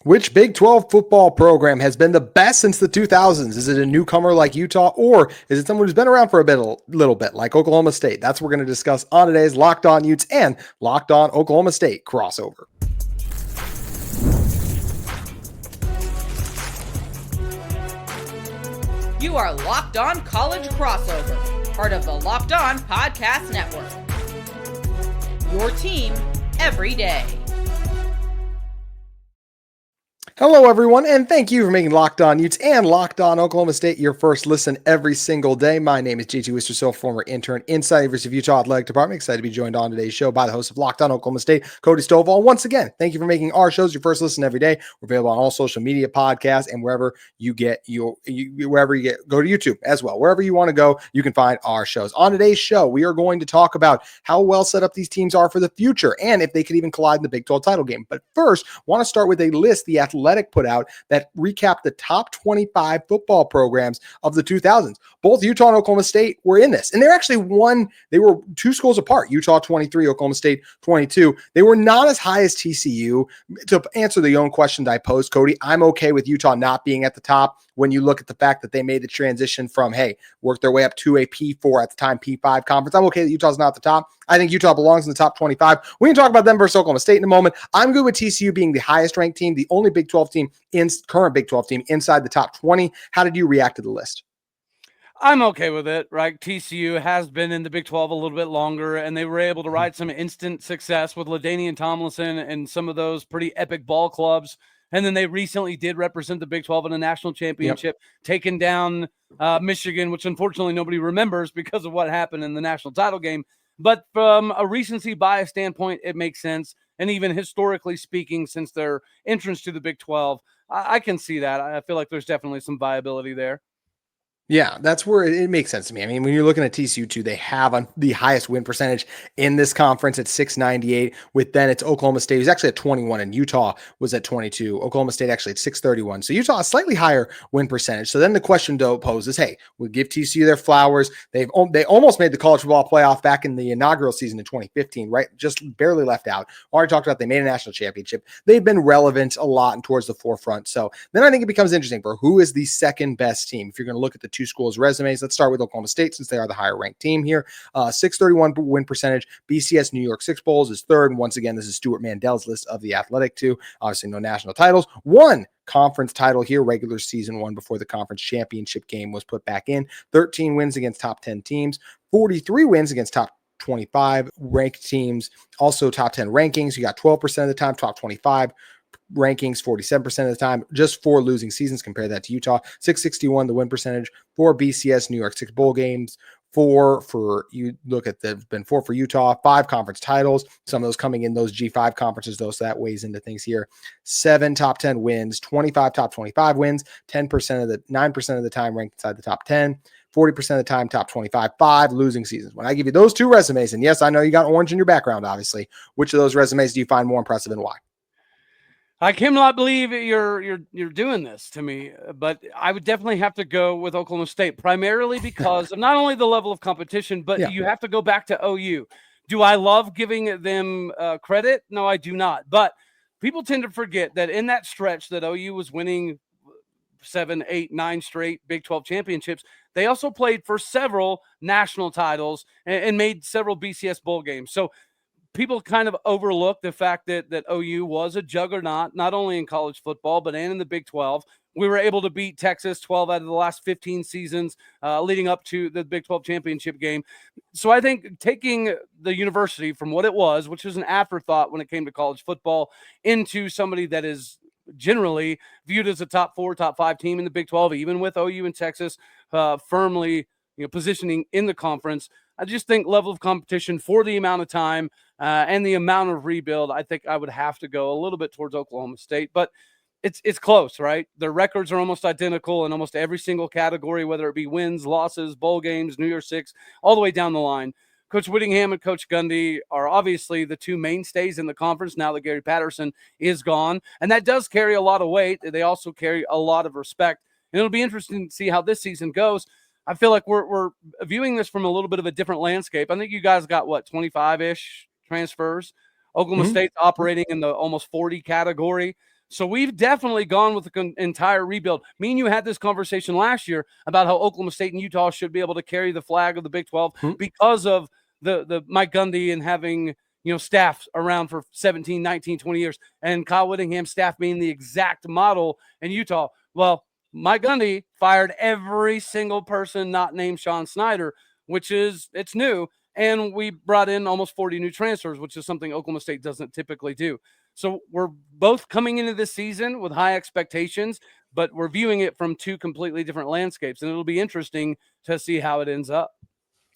Which Big 12 football program has been the best since the 2000s? Is it a newcomer like Utah, or is it someone who's been around for little bit, like Oklahoma State? That's what we're going to discuss on today's Locked On Utes and Locked On Oklahoma State crossover. You are Locked On College Crossover, part of the Locked On Podcast Network. Your team every day. Hello, everyone, and thank you for making Locked On Utes and Locked On Oklahoma State your first listen every single day. My name is JT Wistrcill, former intern inside the University of Utah Athletic Department. Excited to be joined on today's show by the host of Locked On Oklahoma State, Cody Stovall. Once again, thank you for making our shows your first listen every day. We're available on all social media podcasts and wherever you get go to YouTube as well. Wherever you want to go, you can find our shows. On today's show, we are going to talk about how well set up these teams are for the future and if they could even collide in the Big 12 title game. But first, I want to start with a list the Athletic put out that recap the top 25 football programs of the 2000s. Both Utah and Oklahoma State were in this, and they were two schools apart. Utah 23, Oklahoma State 22. They were not as high as TCU. To answer the own question that I posed, Cody, I'm okay with Utah not being at the top when you look at the fact that they made the transition from, work their way up to a P4 at the time, P5 conference. I'm okay that Utah's not at the top. I think Utah belongs in the top 25. We can talk about them versus Oklahoma State in a moment. I'm good with TCU being the highest ranked team, the only Big 12 team current Big 12 team inside the top 20. How did you react to the list? I'm okay with it, right? TCU has been in the Big 12 a little bit longer, and they were able to ride some instant success with LaDainian Tomlinson and some of those pretty epic ball clubs. And then they recently did represent the Big 12 in a national championship, taking down Michigan, which unfortunately nobody remembers because of what happened in the national title game. But from a recency bias standpoint, it makes sense. And even historically speaking, since their entrance to the Big 12, I can see that. I feel like there's definitely some viability there. Yeah, that's where it makes sense to me. I mean, when you're looking at TCU too, they have the highest win percentage in this conference at 698. With then it's Oklahoma State, who's actually at 21, and Utah was at 22. Oklahoma State actually at 631. So Utah a slightly higher win percentage. So then the question poses, hey, we give TCU their flowers. They almost made the college football playoff back in the inaugural season in 2015, right? Just barely left out. Already talked about they made a national championship. They've been relevant a lot and towards the forefront. So then I think it becomes interesting for who is the second best team. If you're going to look at the two schools' resumes, let's start with Oklahoma State since they are the higher ranked team here. 631 win percentage. BCS New York Six Bowls is third. And once again, this is Stuart Mandel's list of the Athletic too. Obviously, no national titles. One conference title here, regular season one before the conference championship game was put back in. 13 wins against top 10 teams. 43 wins against top 25 ranked teams. Also top 10 rankings. You got 12% of the time, top 25 rankings 47% of the time, just 4 losing seasons. Compare that to Utah. 661 the win percentage, 4 BCS New York Six bowl games, 4 for you look at the been 4 for Utah, 5 conference titles, some of those coming in those G5 conferences though, so that weighs into things here. 7 top 10 wins, 25 top 25 wins, 9% of the time ranked inside the top 10. 40% of the time, top 25, 5 losing seasons. When I give you those two resumes, and yes, I know you got orange in your background, obviously, which of those resumes do you find more impressive and why? I cannot believe you're doing this to me, but I would definitely have to go with Oklahoma State, primarily because of not only the level of competition, but you have to go back to OU. Do I love giving them credit? No, I do not. But people tend to forget that in that stretch that OU was winning 7, 8, 9 straight Big 12 championships, they also played for several national titles and made several BCS bowl games. So people kind of overlook the fact that OU was a juggernaut, not only in college football, but and in the Big 12. We were able to beat Texas 12 out of the last 15 seasons leading up to the Big 12 championship game. So I think taking the university from what it was, which was an afterthought when it came to college football, into somebody that is generally viewed as a top 4, top 5 team in the Big 12, even with OU and Texas firmly positioning in the conference. I just think level of competition for the amount of time and the amount of rebuild, I think I would have to go a little bit towards Oklahoma State. But it's close, right? Their records are almost identical in almost every single category, whether it be wins, losses, bowl games, New Year's Six, all the way down the line. Coach Whittingham and Coach Gundy are obviously the two mainstays in the conference now that Gary Patterson is gone. And that does carry a lot of weight. They also carry a lot of respect. And it'll be interesting to see how this season goes. I feel like we're viewing this from a little bit of a different landscape. I think you guys got, 25-ish transfers. Oklahoma State's operating in the almost 40 category. So we've definitely gone with the entire rebuild. Me and you had this conversation last year about how Oklahoma State and Utah should be able to carry the flag of the Big 12 because of the Mike Gundy and having, staff around for 17, 19, 20 years, and Kyle Whittingham's staff being the exact model in Utah. Well, Mike Gundy fired every single person not named Sean Snyder, it's new. And we brought in almost 40 new transfers, which is something Oklahoma State doesn't typically do. So we're both coming into this season with high expectations, but we're viewing it from two completely different landscapes. And it'll be interesting to see how it ends up.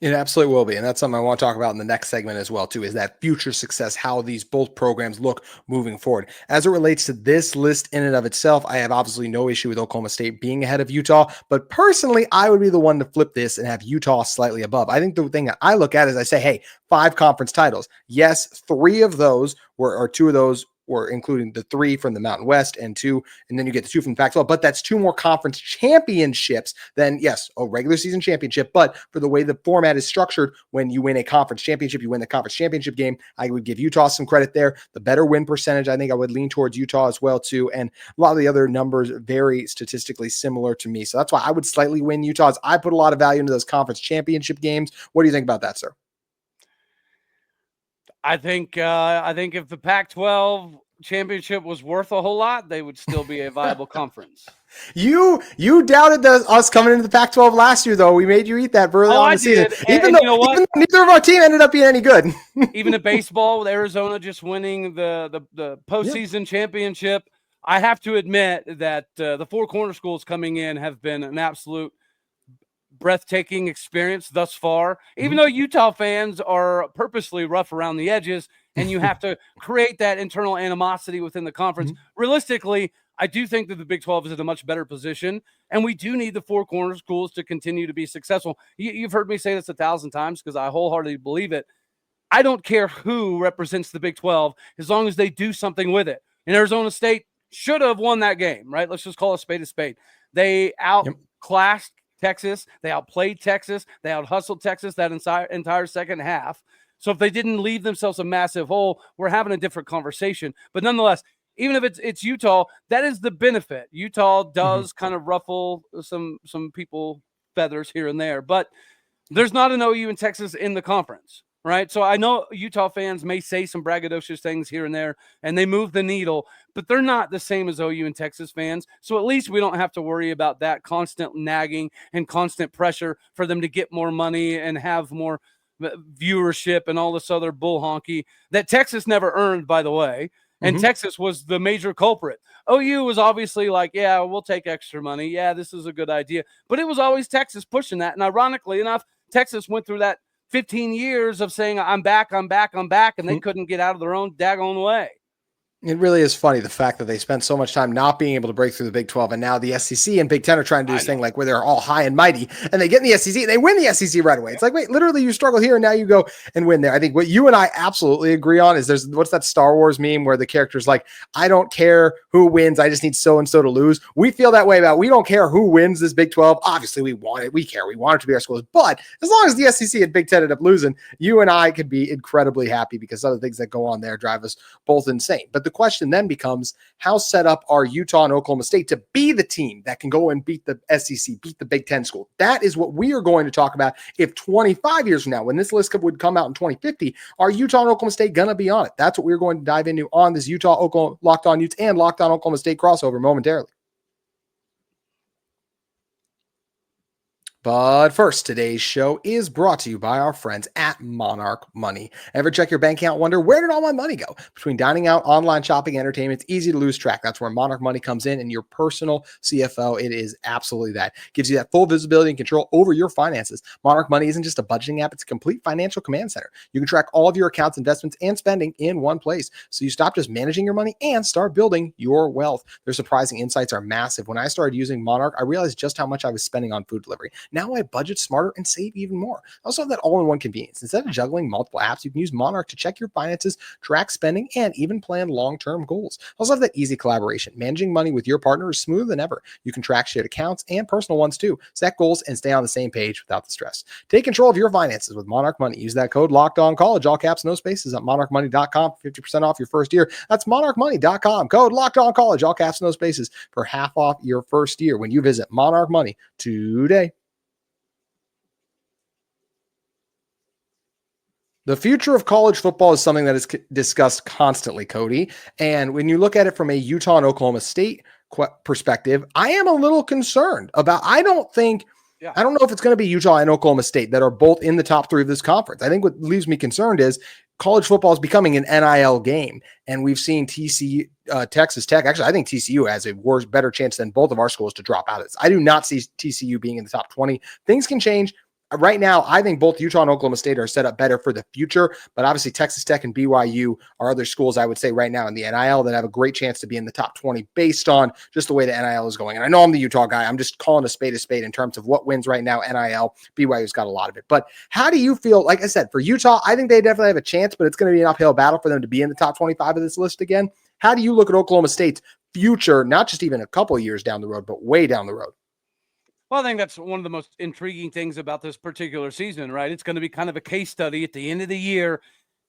It absolutely will be. And that's something I want to talk about in the next segment as well, too, is that future success, how these both programs look moving forward. As it relates to this list in and of itself, I have obviously no issue with Oklahoma State being ahead of Utah, but personally, I would be the one to flip this and have Utah slightly above. I think the thing that I look at is I say, hey, 5 conference titles. Yes, 3 of those or 2 of those or including the 3 from the Mountain West and 2, and then you get the 2 from the Pac-12, but that's 2 more conference championships than, yes, a regular season championship, but for the way the format is structured, when you win a conference championship, you win the conference championship game. I would give Utah some credit there. The better win percentage, I think I would lean towards Utah as well, too, and a lot of the other numbers very statistically similar to me, so that's why I would slightly win Utah's. I put a lot of value into those conference championship games. What do you think about that, sir? I think if the Pac-12 championship was worth a whole lot, they would still be a viable conference. You doubted us coming into the Pac-12 last year, though. We made you eat that early on in the season. Even though neither of our team ended up being any good. Even in baseball, with Arizona just winning the postseason championship, I have to admit that the Four Corner schools coming in have been an absolute breathtaking experience thus far, even though Utah fans are purposely rough around the edges and you have to create that internal animosity within the conference. Realistically, I do think that the Big 12 is in a much better position, and we do need the Four Corner schools to continue to be successful. You've heard me say this 1,000 times because I wholeheartedly believe it. I don't care who represents the Big 12 as long as they do something with it. And Arizona State should have won that game, right? Let's just call a spade a spade. They outclassed Texas. They outplayed Texas. They out-hustled Texas that entire second half. So if they didn't leave themselves a massive hole, we're having a different conversation. But nonetheless, even if it's Utah, that is the benefit. Utah does kind of ruffle some people feathers here and there, but there's not an OU in Texas in the conference, right? So I know Utah fans may say some braggadocious things here and there, and they move the needle, but they're not the same as OU and Texas fans. So at least we don't have to worry about that constant nagging and constant pressure for them to get more money and have more viewership and all this other bull honky that Texas never earned, by the way. And Texas was the major culprit. OU was obviously like, yeah, we'll take extra money. Yeah, this is a good idea. But it was always Texas pushing that. And ironically enough, Texas went through that 15 years of saying, I'm back, and they couldn't get out of their own daggone way. It really is funny, the fact that they spent so much time not being able to break through the Big 12, and now the SEC and Big 10 are trying to do this thing like where they're all high and mighty, and they get in the SEC, and they win the SEC right away. It's like, wait, literally you struggle here, and now you go and win there. I think what you and I absolutely agree on is what's that Star Wars meme where the character's like, I don't care who wins, I just need so-and-so to lose. We feel that way about, we don't care who wins this Big 12. Obviously, we want it. We care. We want it to be our schools. But as long as the SEC and Big 10 end up losing, you and I could be incredibly happy because other things that go on there drive us both insane. But the question then becomes, how set up are Utah and Oklahoma State to be the team that can go and beat the SEC, beat the Big 10 school? That is what we are going to talk about. If 25 years from now, when this list would come out in 2050, are Utah and Oklahoma State going to be on it? That's what we're going to dive into on this Utah Oklahoma Locked On Utes and Locked On Oklahoma State crossover momentarily. But first, today's show is brought to you by our friends at Monarch Money. Ever check your bank account, wonder, where did all my money go? Between dining out, online shopping, entertainment, it's easy to lose track. That's where Monarch Money comes in, and your personal CFO, it is absolutely that. Gives you that full visibility and control over your finances. Monarch Money isn't just a budgeting app, it's a complete financial command center. You can track all of your accounts, investments, and spending in one place. So you stop just managing your money and start building your wealth. Their surprising insights are massive. When I started using Monarch, I realized just how much I was spending on food delivery. Now I budget smarter and save even more. I also have that all-in-one convenience. Instead of juggling multiple apps, you can use Monarch to check your finances, track spending, and even plan long-term goals. I also have that easy collaboration. Managing money with your partner is smoother than ever. You can track shared accounts and personal ones too. Set goals and stay on the same page without the stress. Take control of your finances with Monarch Money. Use that code LOCKEDONCollege, all caps, no spaces, at monarchmoney.com for 50% off your first year. That's monarchmoney.com. Code LOCKEDONCollege, all caps, no spaces, for half off your first year when you visit Monarch Money today. The future of college football is something that is discussed constantly, Cody. And when you look at it from a Utah and Oklahoma State perspective, I am a little concerned about, I don't know if it's going to be Utah and Oklahoma State that are both in the top 3 of this conference. I think what leaves me concerned is college football is becoming an NIL game. And we've seen TCU, Texas Tech. Actually, I think TCU has a better chance than both of our schools to drop out of this. I do not see TCU being in the top 20. Things can change. Right now, I think both Utah and Oklahoma State are set up better for the future, but obviously Texas Tech and BYU are other schools I would say right now in the NIL that have a great chance to be in the top 20 based on just the way the NIL is going. And I know I'm the Utah guy. I'm just calling a spade in terms of what wins right now. NIL, BYU's got a lot of it. But how do you feel? Like I said, for Utah, I think they definitely have a chance, but it's going to be an uphill battle for them to be in the top 25 of this list again. How do you look at Oklahoma State's future, not just even a couple of years down the road, but way down the road? Well, I think that's one of the most intriguing things about this particular season, right? It's going to be kind of a case study at the end of the year.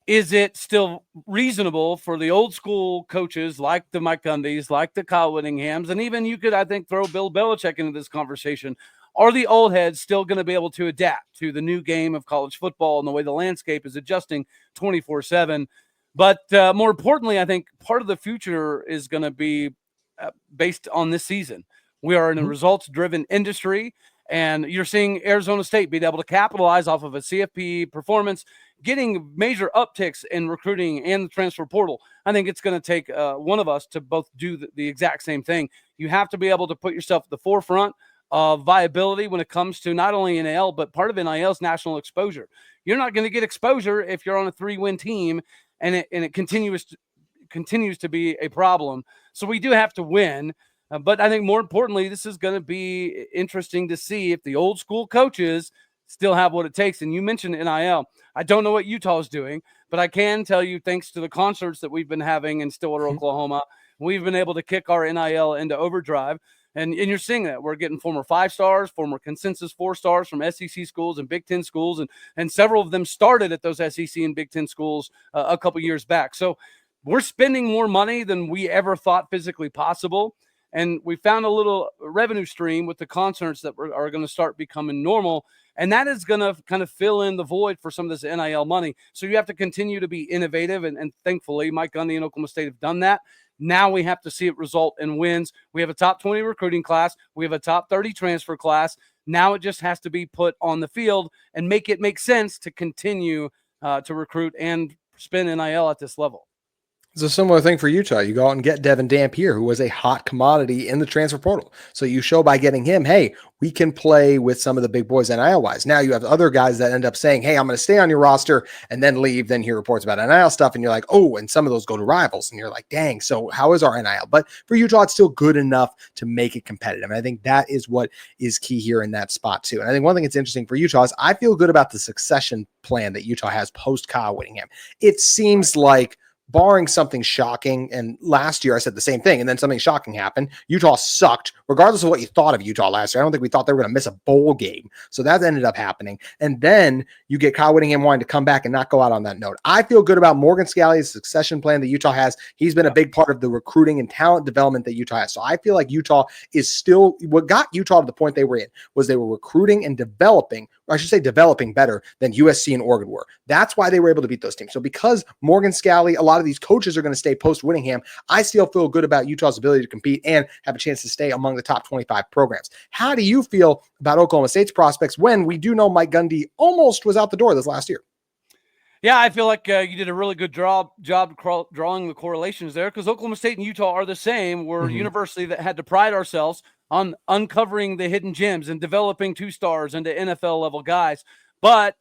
Is it still reasonable for the old school coaches like the Mike Gundys, like the Kyle Whittinghams, and even you could, I think, throw Bill Belichick into this conversation? Are the old heads still going to be able to adapt to the new game of college football and the way the landscape is adjusting 24/7? But more importantly, I think part of the future is going to be based on this season. We are in a results-driven industry, and you're seeing Arizona State being able to capitalize off of a CFP performance, getting major upticks in recruiting and the transfer portal. I think it's going to take one of us to both do the exact same thing. You have to be able to put yourself at the forefront of viability when it comes to not only NIL, but part of NIL's national exposure. You're not going to get exposure if you're on a 3-win team and it continues to be a problem. So we do have to win. But I think more importantly, this is going to be interesting to see if the old school coaches still have what it takes. And you mentioned NIL. I don't know what Utah is doing, but I can tell you, thanks to the concerts that we've been having in Stillwater, Oklahoma, we've been able to kick our NIL into overdrive. And you're seeing that. We're getting former 5-stars, former consensus 4-stars from SEC schools and Big Ten schools. And several of them started at those SEC and Big Ten schools a couple years back. So we're spending more money than we ever thought physically possible. And we found a little revenue stream with the concerts that are going to start becoming normal. And that is going to kind of fill in the void for some of this NIL money. So you have to continue to be innovative. And thankfully, Mike Gundy and Oklahoma State have done that. Now we have to see it result in wins. We have a top 20 recruiting class. We have a top 30 transfer class. Now it just has to be put on the field and make it make sense to continue to recruit and spend NIL at this level. It's a similar thing for Utah. You go out and get Devin Dampier, who was a hot commodity in the transfer portal. So you show by getting him, hey, we can play with some of the big boys NIL-wise. Now you have other guys that end up saying, hey, I'm going to stay on your roster and then leave, then hear reports about NIL stuff, and you're like, oh, and some of those go to rivals. And you're like, dang, so how is our NIL? But for Utah, it's still good enough to make it competitive. And I think that is what is key here in that spot too. And I think one thing that's interesting for Utah is I feel good about the succession plan that Utah has post Kyle Whittingham. It seems like, barring something shocking, and last year I said the same thing, and then something shocking happened. Utah sucked, regardless of what you thought of Utah last year. I don't think we thought they were going to miss a bowl game. So that ended up happening. And then you get Kyle Whittingham wanting to come back and not go out on that note. I feel good about Morgan Scalley's succession plan that Utah has. He's been a big part of the recruiting and talent development that Utah has. So I feel like Utah is still, what got Utah to the point they were in was they were recruiting and developing, or I should say developing better than USC and Oregon were. That's why they were able to beat those teams. So because Morgan Scalley, a lot of these coaches are going to stay post Whittingham, I still feel good about Utah's ability to compete and have a chance to stay among the top 25 programs. How do you feel about Oklahoma State's prospects when we do know Mike Gundy almost was out the door this last year? Yeah, I feel like you did a really good job drawing the correlations there, because Oklahoma State and Utah are the same. We're a university that had to pride ourselves on uncovering the hidden gems and developing 2-stars into NFL level guys. But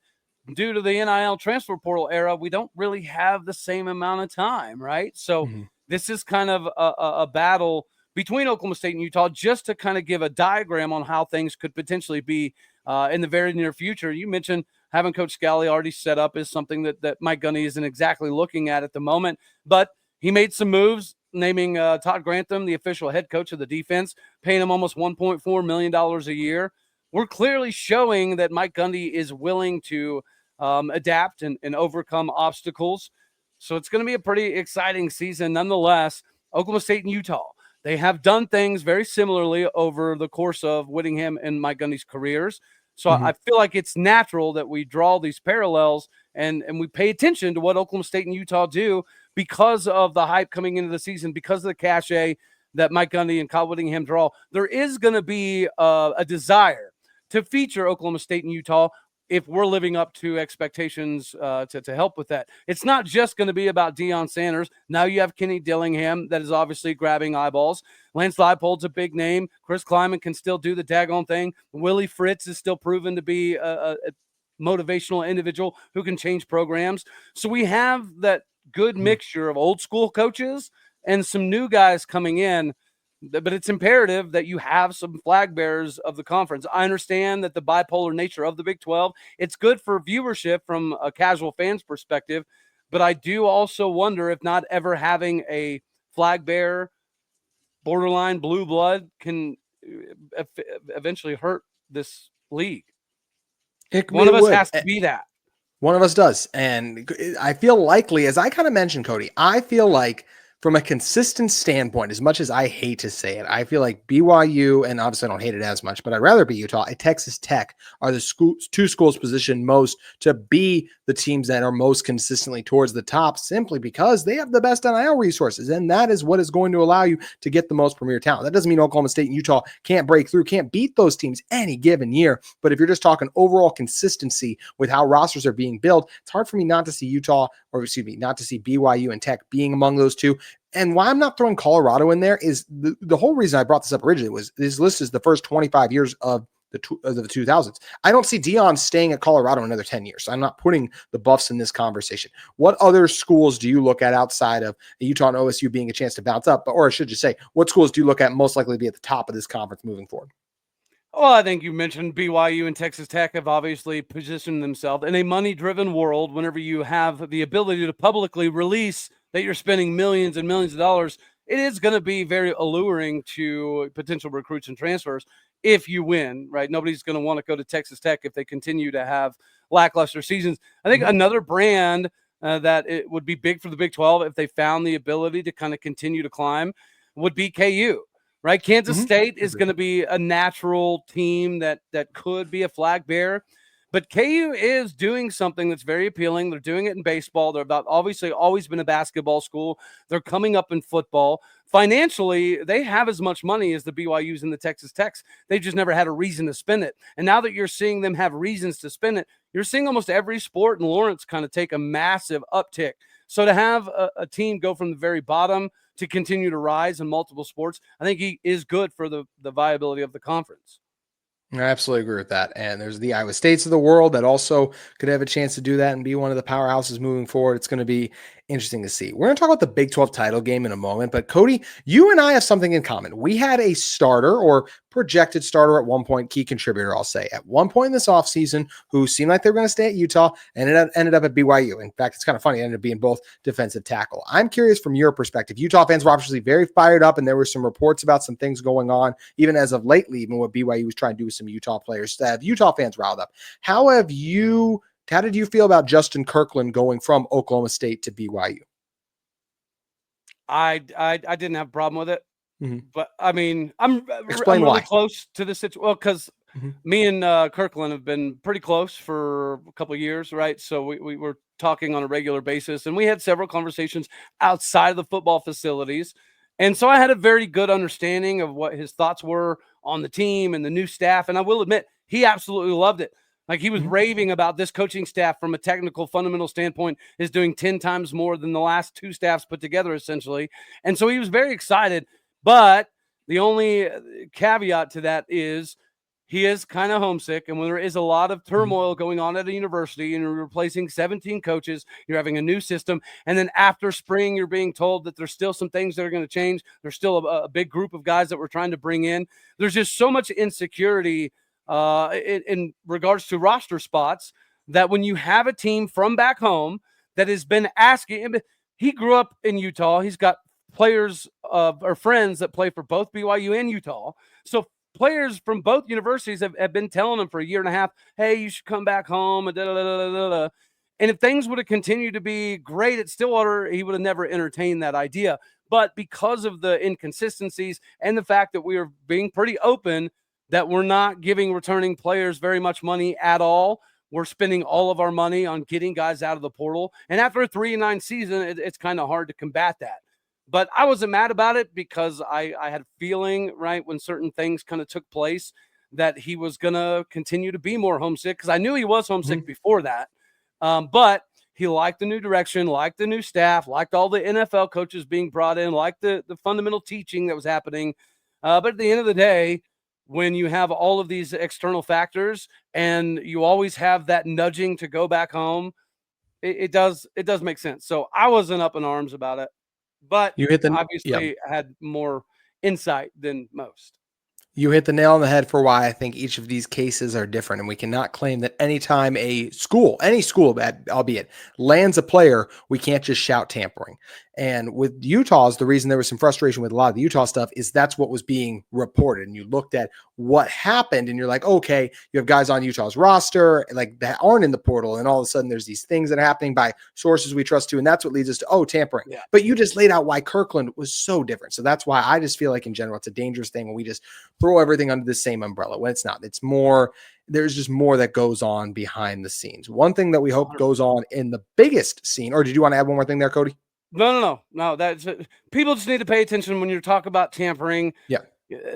due to the NIL transfer portal era, we don't really have the same amount of time, right? So this is kind of a battle between Oklahoma State and Utah, just to kind of give a diagram on how things could potentially be in the very near future. You mentioned having Coach Scally already set up is something that Mike Gundy isn't exactly looking at the moment, but he made some moves, naming Todd Grantham the official head coach of the defense, paying him almost $1.4 million a year. We're clearly showing that Mike Gundy is willing to adapt and overcome obstacles. So it's going to be a pretty exciting season. Nonetheless, Oklahoma State and Utah, they have done things very similarly over the course of Whittingham and Mike Gundy's careers. So I feel like it's natural that we draw these parallels and we pay attention to what Oklahoma State and Utah do because of the hype coming into the season, because of the cachet that Mike Gundy and Kyle Whittingham draw. There is going to be a desire to feature Oklahoma State and Utah if we're living up to expectations to help with that. It's not just going to be about Deion Sanders. Now you have Kenny Dillingham that is obviously grabbing eyeballs. Lance Leipold's a big name. Chris Kleiman can still do the daggone thing. Willie Fritz is still proven to be a motivational individual who can change programs. So we have that good mixture of old school coaches and some new guys coming in. But it's imperative that you have some flag bearers of the conference. I understand that the bipolar nature of the Big 12, it's good for viewership from a casual fan's perspective, but I do also wonder if not ever having a flag bearer, borderline blue blood, can eventually hurt this league. One of us has to be that. One of us does. And I feel likely, as I kind of mentioned, Cody, I feel like from a consistent standpoint, as much as I hate to say it, I feel like BYU, and obviously I don't hate it as much, but I'd rather be Utah, and Texas Tech are the two schools positioned most to be the teams that are most consistently towards the top, simply because they have the best NIL resources, and that is what is going to allow you to get the most premier talent. That doesn't mean Oklahoma State and Utah can't break through, can't beat those teams any given year, but if you're just talking overall consistency with how rosters are being built, it's hard for me not to see not to see BYU and Tech being among those two. And why I'm not throwing Colorado in there is the whole reason I brought this up originally was this list is the first 25 years of the 2000s. I don't see Deion staying at Colorado another 10 years. So I'm not putting the Buffs in this conversation. What other schools do you look at outside of Utah and OSU being a chance to bounce up? Or I should just say, what schools do you look at most likely to be at the top of this conference moving forward? Well, I think you mentioned BYU and Texas Tech have obviously positioned themselves in a money-driven world. Whenever you have the ability to publicly release that you're spending millions and millions of dollars, it is going to be very alluring to potential recruits and transfers if you win, right? Nobody's going to want to go to Texas Tech if they continue to have lackluster seasons. I think another brand that it would be big for the Big 12 if they found the ability to kind of continue to climb would be KU. Right, Kansas State is going to be a natural team that could be a flag bearer, but KU is doing something that's very appealing. They're doing it in baseball. They're obviously always been a basketball school. They're coming up in football. Financially, they have as much money as the BYUs and the Texas Techs. They've just never had a reason to spend it. And now that you're seeing them have reasons to spend it, you're seeing almost every sport in Lawrence kind of take a massive uptick. So to have a team go from the very bottom to continue to rise in multiple sports, I think he is good for the viability of the conference. I absolutely agree with that. And there's the Iowa States of the world that also could have a chance to do that and be one of the powerhouses moving forward. It's going to be interesting to see. We're going to talk about the Big 12 title game in a moment, but Cody, you and I have something in common. We had a starter or projected starter at one point, key contributor, I'll say, at one point in this offseason who seemed like they were going to stay at Utah and it ended up at BYU. In fact, it's kind of funny. It ended up being both defensive tackle. I'm curious from your perspective. Utah fans were obviously very fired up, and there were some reports about some things going on, even as of lately, even what BYU was trying to do with some Utah players to have Utah fans riled up. How did you feel about Justin Kirkland going from Oklahoma State to BYU? I didn't have a problem with it. But I mean, I'm really close to the situation. Well, because me and Kirkland have been pretty close for a couple of years, right? So we were talking on a regular basis, and we had several conversations outside of the football facilities. And so I had a very good understanding of what his thoughts were on the team and the new staff. And I will admit, he absolutely loved it. Like, he was raving about this coaching staff from a technical fundamental standpoint is doing 10 times more than the last two staffs put together, essentially. And so he was very excited. But the only caveat to that is he is kind of homesick. And when there is a lot of turmoil going on at a university and you're replacing 17 coaches, you're having a new system. And then after spring, you're being told that there's still some things that are going to change. There's still a big group of guys that we're trying to bring in. There's just so much insecurity in regards to roster spots, that when you have a team from back home that has been asking, he grew up in Utah. He's got players or friends that play for both BYU and Utah. So players from both universities have been telling him for a year and a half, hey, you should come back home. And if things would have continued to be great at Stillwater, he would have never entertained that idea. But because of the inconsistencies and the fact that we are being pretty open that we're not giving returning players very much money at all, we're spending all of our money on getting guys out of the portal. And after a 3-9 season, it's kind of hard to combat that. But I wasn't mad about it because I had a feeling, right, when certain things kind of took place, that he was going to continue to be more homesick, because I knew he was homesick before that. But he liked the new direction, liked the new staff, liked all the NFL coaches being brought in, liked the fundamental teaching that was happening. But at the end of the day, when you have all of these external factors and you always have that nudging to go back home, it does make sense. So I wasn't up in arms about it, but you obviously had more insight than most. You hit the nail on the head for why I think each of these cases are different. And we cannot claim that anytime any school, albeit, lands a player, we can't just shout tampering. And with Utah's, the reason there was some frustration with a lot of the Utah stuff is that's what was being reported. And you looked at what happened and you're like, okay, you have guys on Utah's roster like that aren't in the portal. And all of a sudden there's these things that are happening by sources we trust to. And that's what leads us to, tampering. Yeah. But you just laid out why Kirkland was so different. So that's why I just feel like in general, it's a dangerous thing when we just throw everything under the same umbrella when it's not. It's more, there's just more that goes on behind the scenes. One thing that we hope goes on in the biggest scene, or did you want to add one more thing there, Cody? No. That's people just need to pay attention when you talk about tampering. Yeah.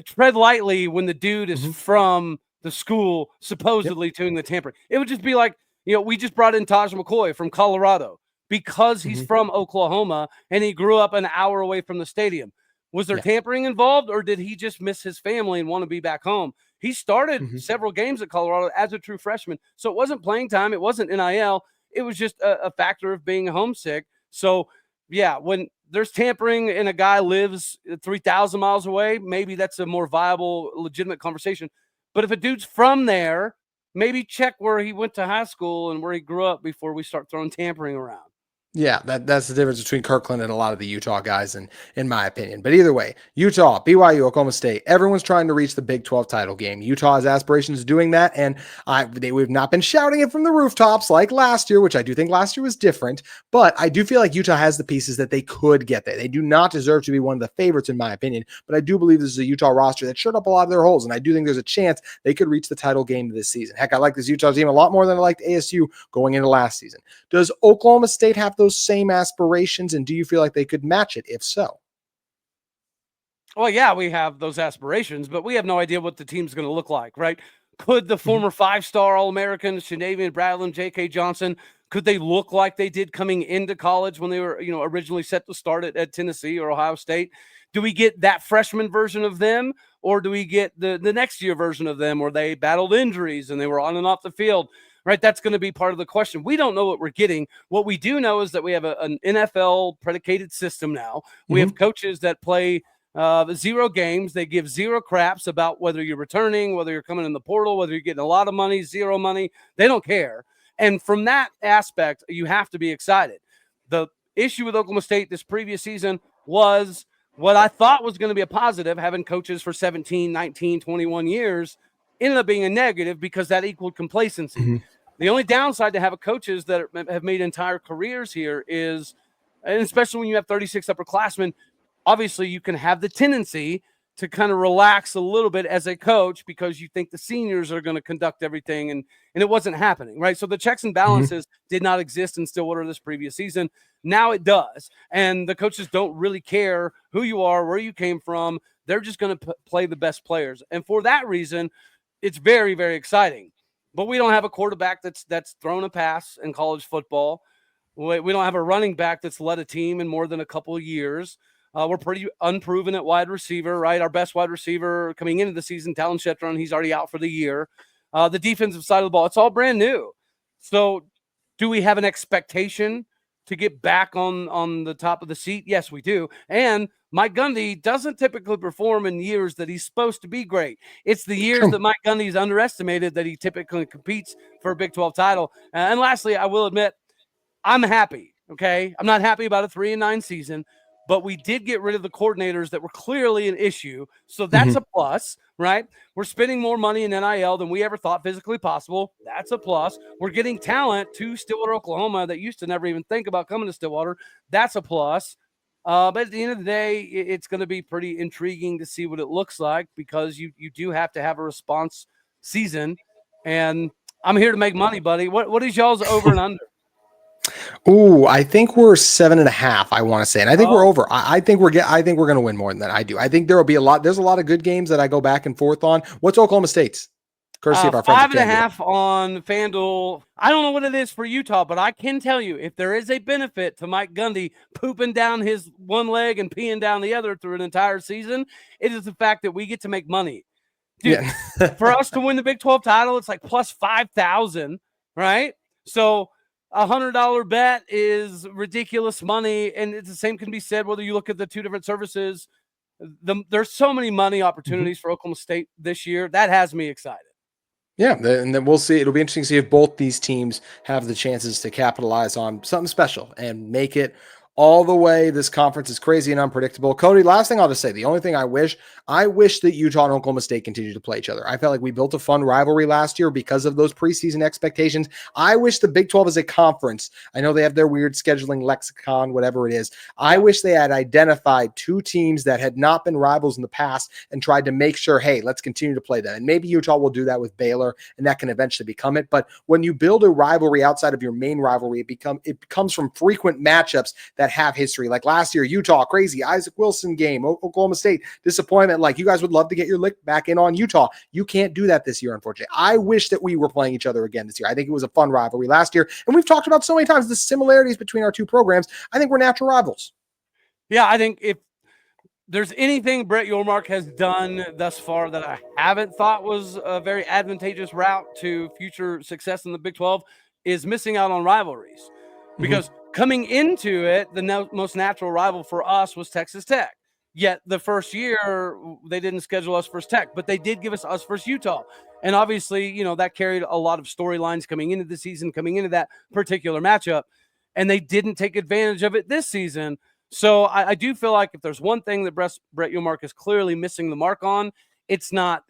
Tread lightly when the dude is from the school supposedly doing the tampering. It would just be like, we just brought in Taj McCoy from Colorado because he's from Oklahoma and he grew up an hour away from the stadium. Was there tampering involved, or did he just miss his family and want to be back home? He started several games at Colorado as a true freshman, so it wasn't playing time. It wasn't NIL. It was just a factor of being homesick. So, yeah, when there's tampering and a guy lives 3,000 miles away, maybe that's a more viable, legitimate conversation. But if a dude's from there, maybe check where he went to high school and where he grew up before we start throwing tampering around. Yeah, that's the difference between Kirkland and a lot of the Utah guys, in my opinion. But either way, Utah, BYU, Oklahoma State, everyone's trying to reach the Big 12 title game. Utah has aspirations of doing that, and we've not been shouting it from the rooftops like last year, which I do think last year was different. But I do feel like Utah has the pieces that they could get there. They do not deserve to be one of the favorites, in my opinion, but I do believe this is a Utah roster that shut up a lot of their holes, and I do think there's a chance they could reach the title game this season. Heck, I like this Utah team a lot more than I liked ASU going into last season. Does Oklahoma State have those same aspirations, and do you feel like they could match it if so? Well, yeah, we have those aspirations, but we have no idea what the team's going to look like, right? Could the former five-star All-Americans, Shanavian Bradley, J.K. Johnson, could they look like they did coming into college when they were, originally set to start at Tennessee or Ohio State? Do we get that freshman version of them, or do we get the next year version of them where they battled injuries and they were on and off the field? Right, that's going to be part of the question. We don't know what we're getting. What we do know is that we have an NFL predicated system now. We have coaches that play 0 games. They give 0 craps about whether you're returning, whether you're coming in the portal, whether you're getting a lot of money, 0 money. They don't care. And from that aspect, you have to be excited. The issue with Oklahoma State this previous season was what I thought was going to be a positive, having coaches for 17, 19, 21 years, ended up being a negative because that equaled complacency. The only downside to have coaches that have made entire careers here is, and especially when you have 36 upperclassmen, obviously you can have the tendency to kind of relax a little bit as a coach because you think the seniors are going to conduct everything, and it wasn't happening, right? So the checks and balances did not exist in Stillwater this previous season. Now it does, and the coaches don't really care who you are, where you came from. They're just going to play the best players, and for that reason, it's very, very exciting. But we don't have a quarterback that's thrown a pass in college football. We don't have a running back that's led a team in more than a couple of years. We're pretty unproven at wide receiver, right? Our best wide receiver coming into the season, Talon Shetron, he's already out for the year. The defensive side of the ball, it's all brand new. So do we have an expectation to get back on the top of the seat? Yes, we do. And Mike Gundy doesn't typically perform in years that he's supposed to be great. It's the years that Mike Gundy's underestimated that he typically competes for a Big 12 title. And lastly, I will admit, I'm happy. Okay. I'm not happy about a 3-9 season, but we did get rid of the coordinators that were clearly an issue. So that's a plus, right? We're spending more money in NIL than we ever thought physically possible. That's a plus. We're getting talent to Stillwater, Oklahoma that used to never even think about coming to Stillwater. That's a plus. But at the end of the day, it's going to be pretty intriguing to see what it looks like, because you do have to have a response season. And I'm here to make money, buddy. What is y'all's over and under? Ooh, I think we're 7.5. I want to say, and I think we're over. I think we're going to win more than that. I do. I think there will be a lot. There's a lot of good games that I go back and forth on. What's Oklahoma State's? Courtesy of our friends. 5.5 on FanDuel. I don't know what it is for Utah, but I can tell you, if there is a benefit to Mike Gundy pooping down his one leg and peeing down the other through an entire season, it is the fact that we get to make money. Dude, for us to win the Big 12 title, it's like plus 5,000, right? So $100 bet is ridiculous money, and it's the same can be said whether you look at the two different services. There's so many money opportunities for Oklahoma State this year. That has me excited. Yeah, and then we'll see. It'll be interesting to see if both these teams have the chances to capitalize on something special and make it all the way. This conference is crazy and unpredictable. Cody, last thing I'll just say, the only thing I wish that Utah and Oklahoma State continue to play each other. I felt like we built a fun rivalry last year because of those preseason expectations. I wish the Big 12 as a conference, I know they have their weird scheduling lexicon, whatever it is. I wish they had identified two teams that had not been rivals in the past and tried to make sure, hey, let's continue to play them. And maybe Utah will do that with Baylor, and that can eventually become it. But when you build a rivalry outside of your main rivalry, it comes from frequent matchups that have history. Like last year, Utah, crazy Isaac Wilson game, Oklahoma State, disappointment. Like, you guys would love to get your lick back in on Utah. You can't do that this year, unfortunately. I wish that we were playing each other again this year. I think it was a fun rivalry last year. And we've talked about so many times the similarities between our two programs. I think we're natural rivals. Yeah, I think if there's anything Brett Yormark has done thus far that I haven't thought was a very advantageous route to future success in the Big 12 is missing out on rivalries. Because coming into it, the most natural rival for us was Texas Tech. Yet the first year, they didn't schedule us versus Tech, but they did give us versus Utah. And obviously, you know, that carried a lot of storylines coming into the season, coming into that particular matchup. And they didn't take advantage of it this season. So I do feel like if there's one thing that Brett Yormark is clearly missing the mark on, it's not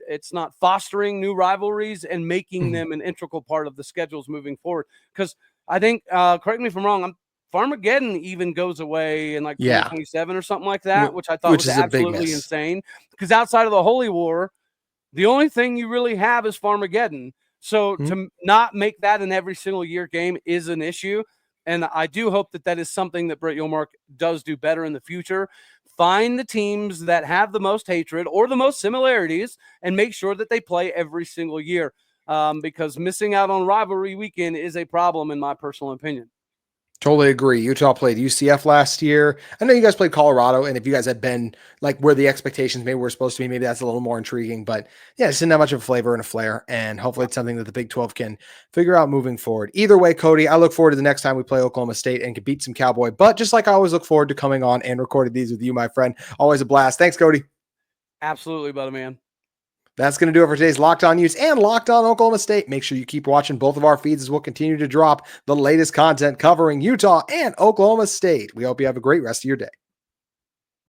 fostering new rivalries and making them an integral part of the schedules moving forward. Because I think, correct me if I'm wrong, Farmageddon even goes away in like 2027 or something like that, which I thought was absolutely insane. Because outside of the Holy War, the only thing you really have is Farmageddon. So to not make that an every single year game is an issue. And I do hope that is something that Brett Yormark does do better in the future. Find the teams that have the most hatred or the most similarities and make sure that they play every single year. Because missing out on rivalry weekend is a problem in my personal opinion. Totally agree. Utah played UCF last year. I know you guys played Colorado, and if you guys had been like where the expectations maybe were supposed to be, maybe that's a little more intriguing. But yeah, it's not much of a flavor and a flair, and hopefully it's something that the Big 12 can figure out moving forward. Either way, Cody, I look forward to the next time we play Oklahoma State and can beat some Cowboy. But just like I always look forward to coming on and recording these with you, my friend. Always a blast. Thanks, Cody. Absolutely, buddy, man. That's going to do it for today's Locked On Utes and Locked On Oklahoma State. Make sure you keep watching both of our feeds as we'll continue to drop the latest content covering Utah and Oklahoma State. We hope you have a great rest of your day.